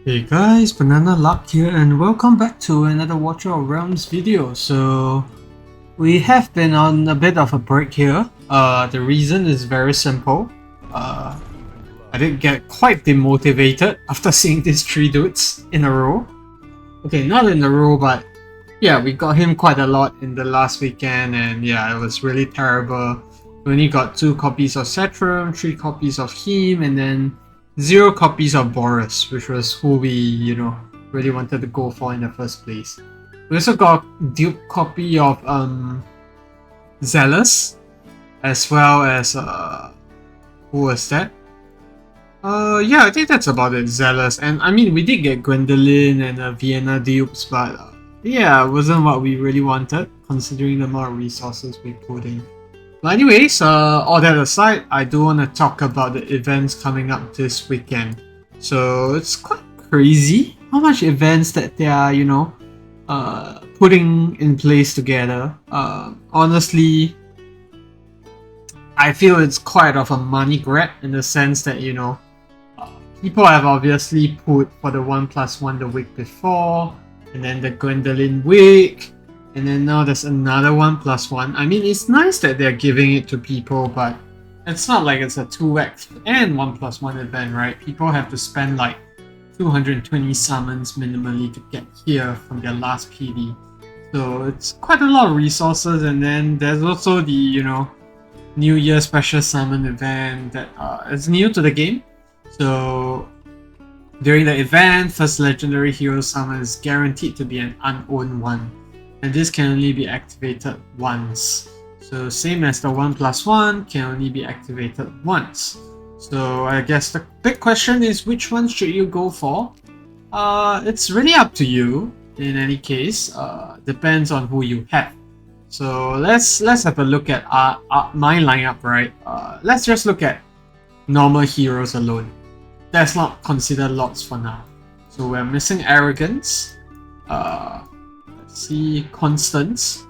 Hey guys, Banana Luck here and welcome back to another Watcher of Realms video. So we have been on a bit of a break here. The reason is very simple. I did get quite demotivated after seeing these three dudes in a row. Okay, not in a row, but yeah, we got him quite a lot in the last weekend and yeah, it was really terrible. We only got 2 copies of Setrum, 3 copies of him, and then 0 copies of Boris, which was who we, really wanted to go for in the first place. We also got dupe copy of Zealous, as well as who was that? Yeah, I think that's about it. Zealous, and I mean we did get Gwendolyn and Vienna dupes, but yeah, it wasn't what we really wanted considering the amount of resources we put in. But anyways, all that aside, I do want to talk about the events coming up this weekend. So it's quite crazy how much events that they are, putting in place together. Honestly, I feel it's quite of a money grab in the sense that, people have obviously put for the 1+1 the week before, and then the Gwendolyn week, and then now there's another 1+1. I mean, it's nice that they're giving it to people, but it's not like it's a 2x and 1+1 event, right? People have to spend like 220 summons minimally to get here from their last PD. So it's quite a lot of resources, and then there's also the, New Year special summon event that is new to the game. So during the event, first legendary hero summon is guaranteed to be an unowned one, and this can only be activated once. So same as the 1+1 can only be activated once. So I guess the big question is which one should you go for? It's really up to you in any case. Depends on who you have. So let's have a look at my lineup, right? Let's just look at normal heroes alone. Let's not consider lots for now. So we're missing Arrogance. Let's see, Constance.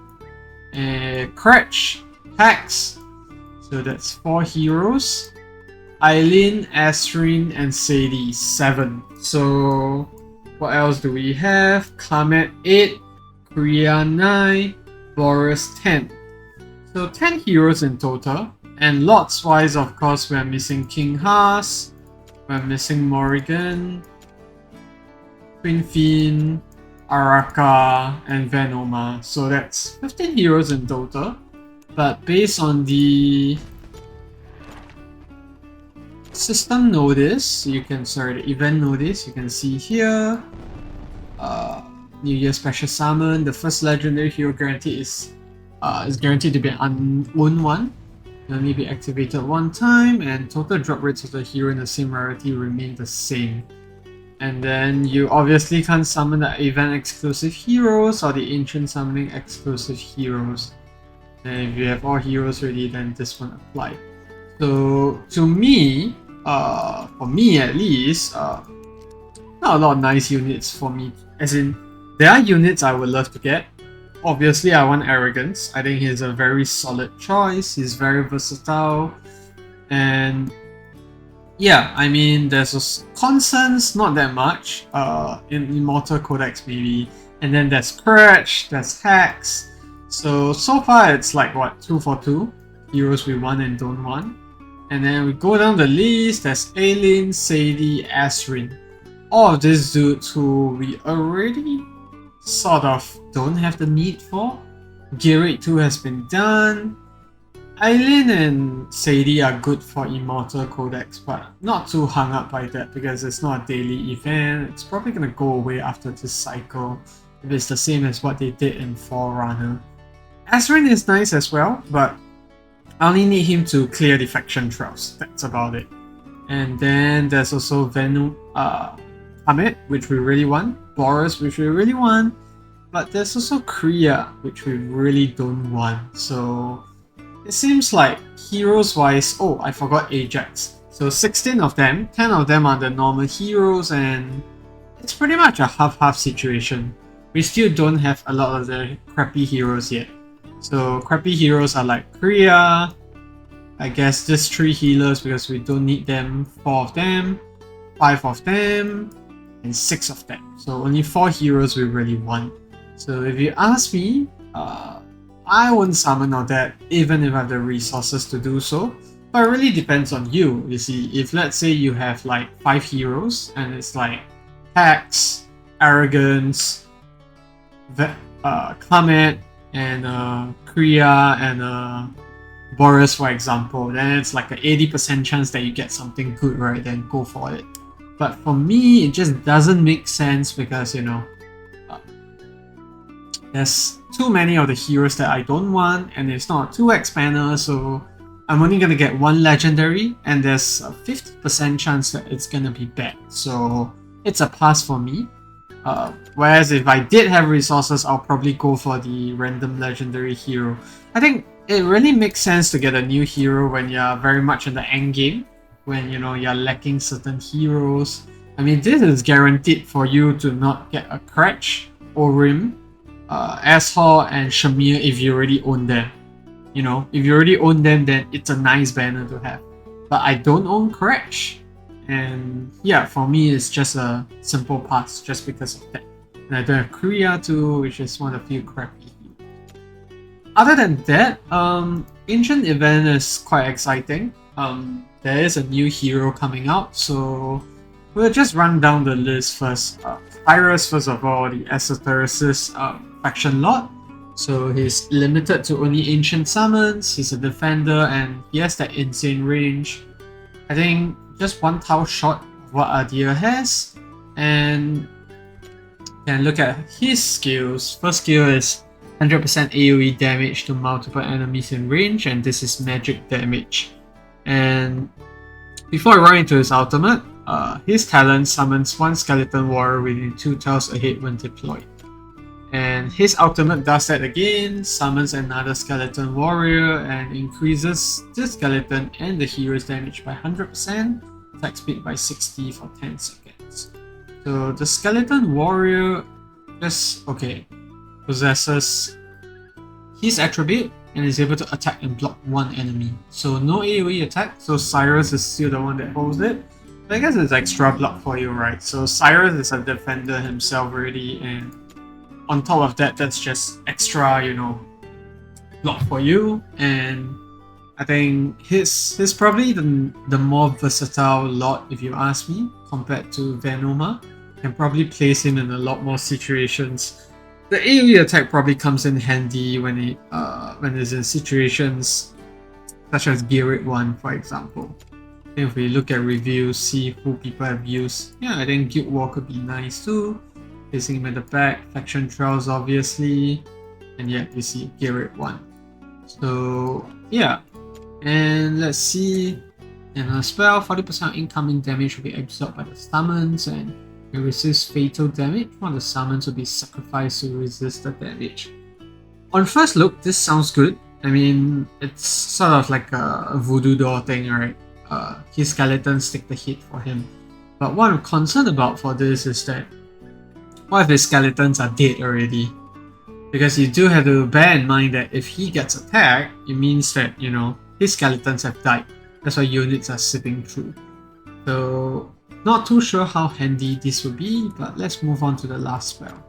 Crutch. Hex. So that's 4 heroes. Eileen, Astrid, and Sadie, 7. So what else do we have? Kamet, 8. Kriya, 9. Boris, 10. So 10 heroes in total. And lots wise, of course, we're missing King Haas. We're missing Morrigan, Queen Fiend, Araka, and Venoma. So that's 15 heroes in total. But based on the system notice, the event notice, you can see here, New Year special summon, the first legendary hero guarantee is guaranteed to be an unowned one. Can only be activated one time, and total drop rates of the hero in the same rarity remain the same. And then you obviously can't summon the event exclusive heroes or the ancient summoning exclusive heroes. And if you have all heroes ready, then this won't apply. So to me, for me at least, not a lot of nice units for me. As in, there are units I would love to get. Obviously, I want Arrogance. I think he's a very solid choice. He's very versatile. And yeah, I mean, there's a Constance, not that much. In Immortal Codex, maybe. And then there's Crutch, there's Hex. So far, it's like, what, 2 for 2? Heroes we want and don't want. And then we go down the list. There's Aileen, Sadie, Astrid. All of these dudes who we already sort of don't have the need for. Gear Rate 2 has been done. Eileen and Sadie are good for Immortal Codex, but not too hung up by that because it's not a daily event. It's probably gonna go away after this cycle if it's the same as what they did in Forerunner. Astrid is nice as well, but I only need him to clear Defection Trials. That's about it. And then there's also Kamet, which we really want. Boris, which we really want. But there's also Kriya, which we really don't want. So it seems like heroes wise, oh, I forgot Ajax. So 16 of them, 10 of them are the normal heroes, and it's pretty much a half-half situation. We still don't have a lot of the crappy heroes yet. So crappy heroes are like Kriya, I guess just 3 healers because we don't need them, 4 of them, 5 of them, and 6 of them. So only 4 heroes we really want. So if you ask me, I wouldn't summon all that even if I have the resources to do so. But it really depends on you. You see, if let's say you have like 5 heroes and it's like Pax, Arrogance, Comet, and Kriya, and Boris, for example, then it's like an 80% chance that you get something good, right? Then go for it. But for me, it just doesn't make sense because, you know, there's too many of the heroes that I don't want, and it's not a 2x banner, so I'm only gonna get 1 legendary, and there's a 50% chance that it's gonna be bad. So it's a pass for me. Whereas if I did have resources, I'll probably go for the random legendary hero. I think it really makes sense to get a new hero when you're very much in the end game, when you know you're lacking certain heroes. I mean, this is guaranteed for you to not get a Kretch, Orim, Ashor, and Shamir if you already own them. You know, if you already own them, then it's a nice banner to have. But I don't own Kretch. And yeah, for me, it's just a simple pass just because of that. And I don't have Kriya too, which is one of the few crappy heroes. Other than that, Ancient Event is quite exciting. There is a new hero coming out, so we'll just run down the list first. Cyrus, first of all, the Esotericist faction lord. So he's limited to only ancient summons, he's a defender, and he has that insane range. I think just 1 tile short of what Adir has, and can look at his skills. First skill is 100% AoE damage to multiple enemies in range, and this is magic damage. And before I run into his ultimate, his talent summons 1 skeleton warrior within 2 tiles ahead when deployed. And his ultimate does that again, summons another skeleton warrior and increases the skeleton and the hero's damage by 100%, attack speed by 60 for 10 seconds. So the skeleton warrior just, possesses his attribute and is able to attack and block 1 enemy. So no AoE attack, so Cyrus is still the one that holds it. But I guess it's extra block for you, right? So Cyrus is a defender himself already, and on top of that, that's just extra, you know, block for you. And I think he's probably the more versatile lord, if you ask me, compared to Venoma. You can probably place him in a lot more situations. The AoE attack probably comes in handy when it's in situations such as Geared 1, for example. If we look at reviews, see who people have used, yeah, I think Guild War could be nice too. Placing him at the back, Faction Trials obviously, and yeah, you see Geared 1. So yeah, and let's see, and a spell, 40% incoming damage will be absorbed by the summons, and it resists fatal damage. One of the summons will be sacrificed to resist the damage. On first look, this sounds good. I mean, it's sort of like a voodoo doll thing, right? His skeletons take the hit for him. But what I'm concerned about for this is that what if his skeletons are dead already? Because you do have to bear in mind that if he gets attacked, it means that, you know, his skeletons have died. That's why units are slipping through. So, not too sure how handy this will be, but let's move on to the last spell.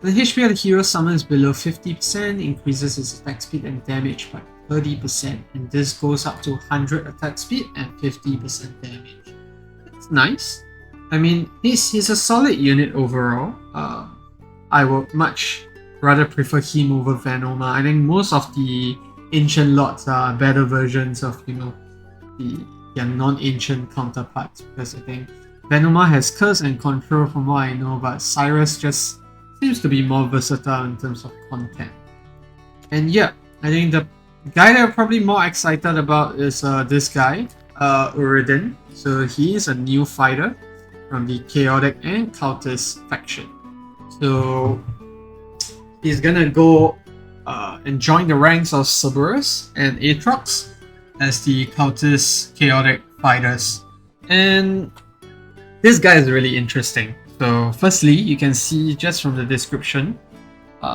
The HP of the hero summon is below 50%, increases its attack speed and damage by 30%, and this goes up to 100 attack speed and 50% damage. That's nice. I mean, he's a solid unit overall. I would much rather prefer him over Venoma. I think most of the ancient lords are better versions of, you know, their non-ancient counterparts, because I think Venoma has curse and control from what I know, but Cyrus just seems to be more versatile in terms of content. And yeah, I think the guy that I'm probably more excited about is this guy, Uridin. So he is a new fighter from the Chaotic and Cultist faction. So he's gonna go and join the ranks of Cerberus and Aatrox as the Cultist Chaotic fighters. And this guy is really interesting. So firstly, you can see just from the description,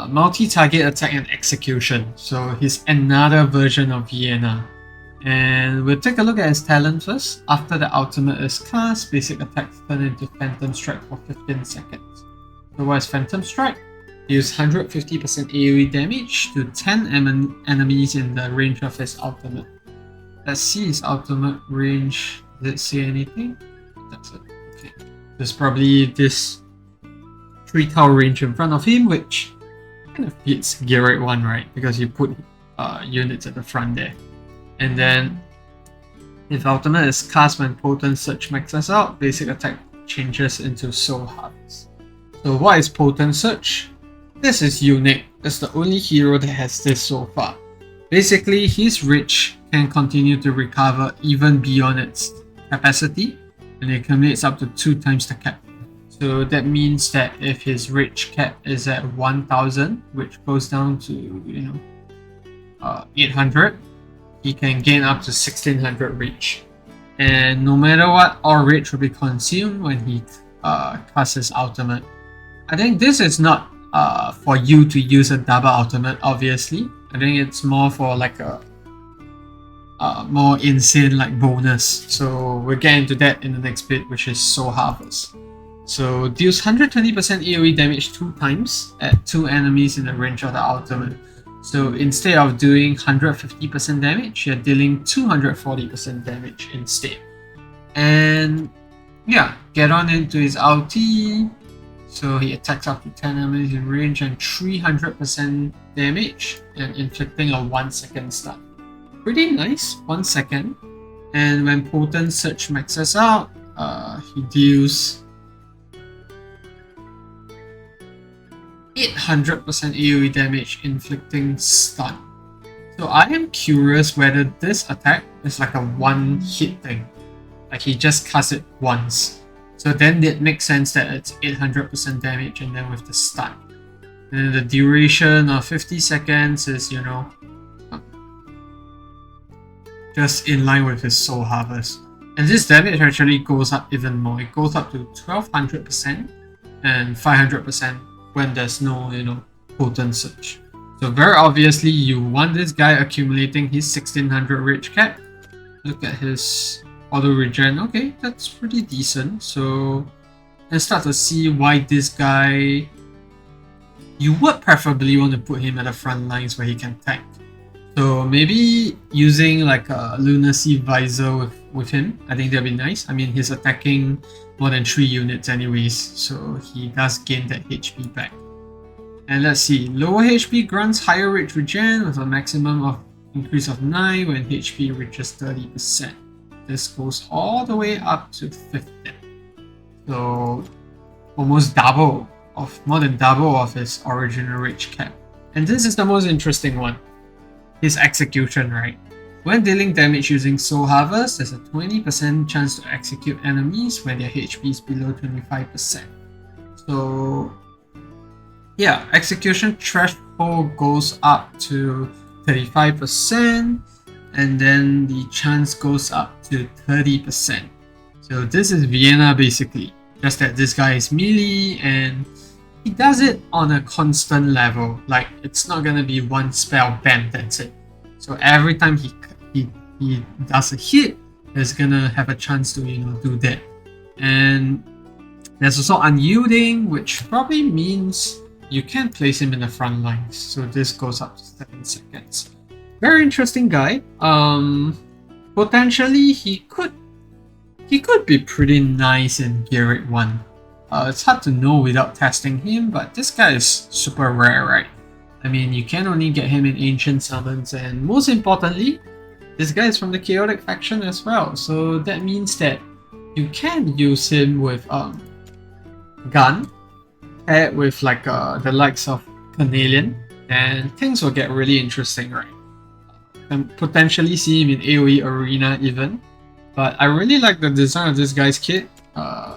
multi-target attack and execution. So he's another version of Vienna. And we'll take a look at his talent first. After the ultimate is cast, basic attacks turn into Phantom Strike for 15 seconds. So what is Phantom Strike? Deals 150% AoE damage to 10 enemies in the range of his ultimate. Let's see his ultimate range. Does it say anything? That's it. Okay. There's probably this 3 tile range in front of him, which kind of fits Gear 1, right? Because you put units at the front there. And then if ultimate is cast when Potent Surge maxes out, basic attack changes into Soul Harvest. So what is Potent Surge? This is unique. It's the only hero that has this so far. Basically, his Rich can continue to recover even beyond its capacity, and it accumulates up to 2 times the cap. So that means that if his Rich cap is at 1000, which goes down to 800, he can gain up to 1600 Rich. And no matter what, all Rich will be consumed when he casts his ultimate. I think this is not for you to use a double ultimate, obviously. I think it's more for like a more insane like bonus. So we'll get into that in the next bit, which is Soul Harvest. So deals 120% AoE damage 2 times at 2 enemies in the range of the ultimate. So instead of doing 150% damage, you're dealing 240% damage instead. And yeah, get on into his ulti. So he attacks up to 10 enemies in range and 300% damage and inflicting a 1 second stun. Pretty nice, 1 second. And when Potent Surge maxes out, he deals 800% AoE damage, inflicting stun. So I am curious whether this attack is like a one hit thing. Like he just casts it once. So then it makes sense that it's 800% damage and then with the stun. And then the duration of 50 seconds is, just in line with his Soul Harvest. And this damage actually goes up even more. It goes up to 1200% and 500% when there's no, Potent Surge. So very obviously you want this guy accumulating his 1600 Rage cap. Look at his auto regen. Okay, that's pretty decent. So let's start to see why this guy, you would preferably want to put him at the front lines where he can tank. So maybe using like a Lunacy Visor with him, I think that'd be nice. I mean, he's attacking more than 3 units anyways, so he does gain that HP back. And let's see, lower HP grants higher rage regen with a maximum of increase of 9 when HP reaches 30%. This goes all the way up to 50. So almost more than double of his original rage cap. And this is the most interesting one. His execution, right? When dealing damage using Soul Harvest, there's a 20% chance to execute enemies when their HP is below 25%. So yeah, execution threshold goes up to 35%, and then the chance goes up to 30%. So this is Vienna basically, just that this guy is melee and he does it on a constant level. Like it's not gonna be one spell, bam, that's it. So every time he does a hit, there's gonna have a chance to do that. And there's also unyielding, which probably means you can place him in the front lines. So this goes up to 7 seconds. Very interesting guy. Potentially he could be pretty nice in Gear 1. It's hard to know without testing him, but this guy is super rare, right? I mean, you can only get him in Ancient Summons, and most importantly, this guy is from the Chaotic faction as well. So that means that you can use him with Gun, paired with like the likes of Cornelian, and things will get really interesting, right? And potentially see him in AoE Arena even. But I really like the design of this guy's kit.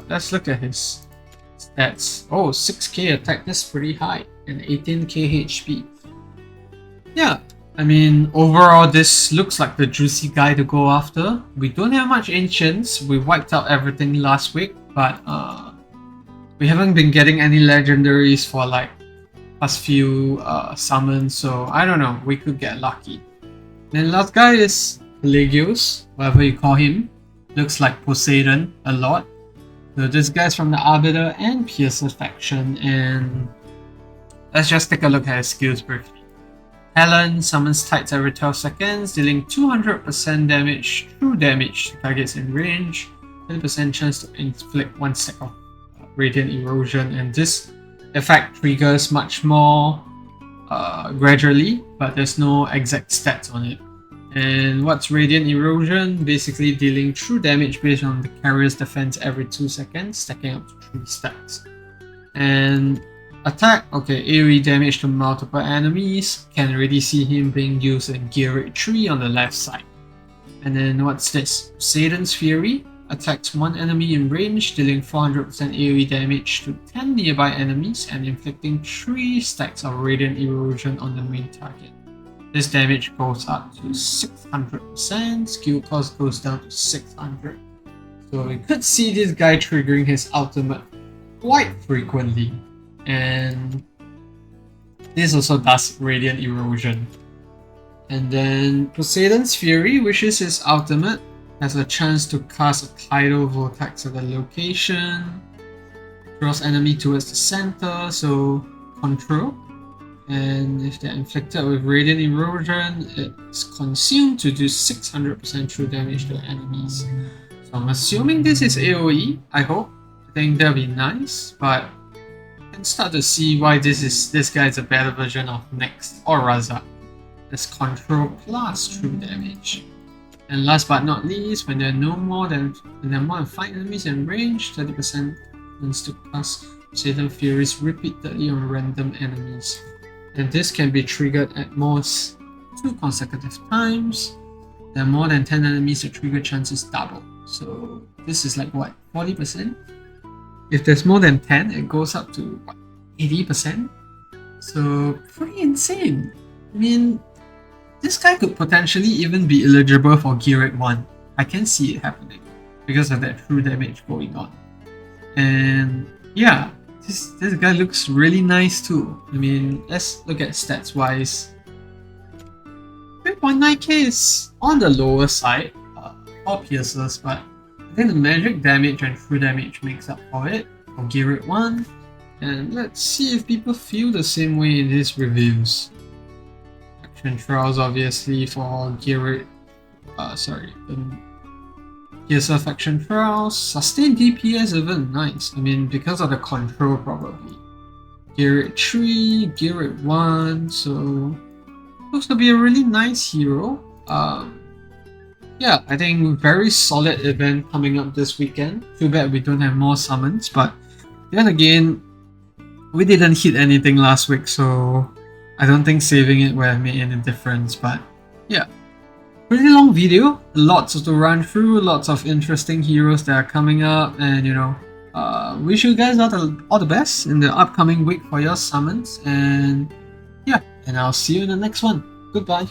Let's look at his stats. Oh, 6k attack, that's pretty high, and 18k HP. Yeah, I mean, overall this looks like the juicy guy to go after. We don't have much Ancients, we wiped out everything last week, but we haven't been getting any legendaries for like past few summons, so I don't know, we could get lucky. Then last guy is Pelagios, whatever you call him. Looks like Poseidon a lot. So this guy's from the Arbiter and Piercer faction, and let's just take a look at his skills briefly. Helen summons Tides every 12 seconds, dealing 200% damage, true damage to targets in range, 30% chance to inflict 1 stack of Radiant Erosion, and this effect triggers much more gradually, but there's no exact stats on it. And what's Radiant Erosion? Basically dealing true damage based on the carrier's defense every 2 seconds, stacking up to 3 stacks. And attack, okay, AoE damage to multiple enemies. Can already see him being used in Gear 3 on the left side. And then what's this? Poseidon's Fury. Attacks one enemy in range, dealing 400% AoE damage to 10 nearby enemies and inflicting 3 stacks of Radiant Erosion on the main target. This damage goes up to 600%, skill cost goes down to 600. So we could see this guy triggering his ultimate quite frequently. And this also does Radiant Erosion. And then Poseidon's Fury, which is his ultimate, has a chance to cast a tidal vortex at a location, draws enemy towards the center, so control. And if they're inflicted with Radiant Erosion, it's consumed to do 600% true damage to enemies. So I'm assuming this is AoE, I hope. I think that'll be nice, but I can start to see why this guy is a better version of Next or Raza. There's control plus true damage. And last but not least, when there are more than 5 enemies in range, 30% chance to cast Poseidon Furies repeatedly on random enemies. And this can be triggered at most 2 consecutive times. There are more than 10 enemies, the trigger chance is double. So this is like what, 40%? If there's more than 10, it goes up to what, 80%? So pretty insane. I mean, this guy could potentially even be eligible for Gear 1. I can see it happening because of that true damage going on. And yeah, this guy looks really nice too. I mean, let's look at stats wise. 3.9k is on the lower side for piercers, but I think the magic damage and true damage makes up for it for Gear 1. And let's see if people feel the same way in these reviews. Faction Trials obviously for Gear Piercer Faction Trials. Sustained DPS even nice. I mean, because of the control probably. Gear 3, Gear 1, so looks to be a really nice hero. Yeah, I think very solid event coming up this weekend. Too bad we don't have more summons, but then again, we didn't hit anything last week, so I don't think saving it would have made any difference. But yeah, pretty long video, lots to run through, lots of interesting heroes that are coming up, and you know, wish you guys all the best in the upcoming week for your summons, and yeah, and I'll see you in the next one. Goodbye.